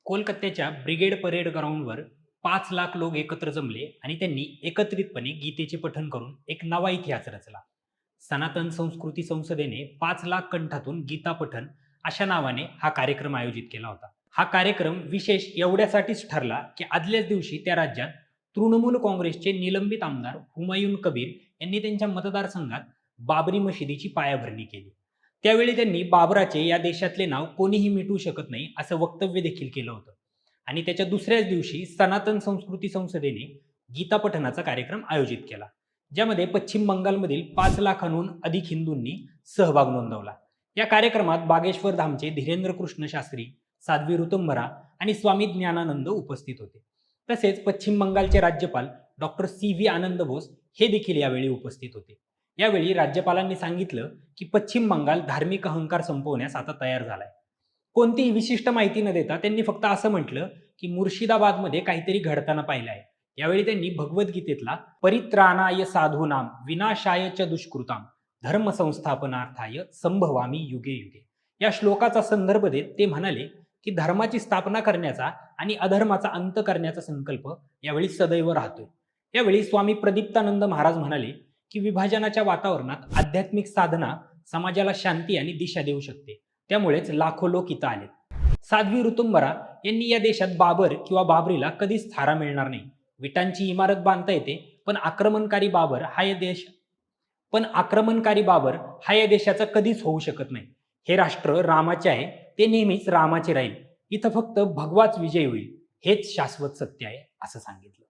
कोलकात्याच्या brigade parade ग्राउंडवर 5 लाख लोक एकत्र जमले आणि त्यांनी एकत्रितपणे गीतेचे पठण करून एक नवा इतिहास रचला. सनातन संस्कृती संसदेने 5 लाख कंठातून गीता पठण अशा नावाने हा कार्यक्रम आयोजित केला होता. हा कार्यक्रम विशेष एवढ्यासाठीच ठरला की आदल्याच दिवशी त्या राज्यात तृणमूल काँग्रेसचे निलंबित आमदार हुमायून कबीर यांनी त्यांच्या मतदारसंघात बाबरी मशिदीची पायाभरणी केली. त्यावेळी त्यांनी बाबराचे या देशातले नाव कोणीही मिटवू शकत नाही असं वक्तव्य देखील केलं होतं. आणि त्याच्या दुसऱ्याच दिवशी सनातन संस्कृती संसदेने गीता पठणाचा कार्यक्रम आयोजित केला, ज्यामध्ये पश्चिम बंगालमधील 5 लाखांहून अधिक हिंदूंनी सहभाग नोंदवला. या कार्यक्रमात बागेश्वर धामचे धीरेंद्र कृष्ण शास्त्री, साध्वी ऋतंभरा आणि स्वामी ज्ञानानंद उपस्थित होते. तसेच पश्चिम बंगालचे राज्यपाल डॉक्टर सी.व्ही. आनंद बोस हे देखील यावेळी उपस्थित होते. यावेळी राज्यपालांनी सांगितलं की पश्चिम बंगाल धार्मिक अहंकार संपवण्यास आता तयार झालाय. कोणतीही विशिष्ट माहिती न देता त्यांनी फक्त असं म्हटलं की मुर्शिदाबादमध्ये काहीतरी घडताना पाहिलं आहे. यावेळी त्यांनी भगवद्गीतेतला परित्राणाय साधूनाम विनाशाय च दुष्कृताम धर्म संस्थापनार्थाय संभवामी युगे युगे या श्लोकाचा संदर्भ देत ते म्हणाले की धर्माची स्थापना करण्याचा आणि अधर्माचा अंत करण्याचा संकल्प यावेळी सदैव राहतोय. यावेळी स्वामी प्रदीप्तानंद महाराज म्हणाले की विभाजनाच्या वातावरणात आध्यात्मिक साधना समाजाला शांती आणि दिशा देऊ शकते. त्यामुळेच लाखो लोक इथं आलेत. साध्वी ऋतुंबरा यांनी या देशात बाबर किंवा बाबरीला कधीच थारा मिळणार नाही. विटांची इमारत बांधता येते, पण आक्रमणकारी बाबर हा या देशाचा कधीच होऊ शकत नाही. हे राष्ट्र रामाचे आहे, ते नेहमीच रामाचे राहील. इथं फक्त भगवाच विजय होईल, हेच शाश्वत सत्य आहे असं सांगितलं.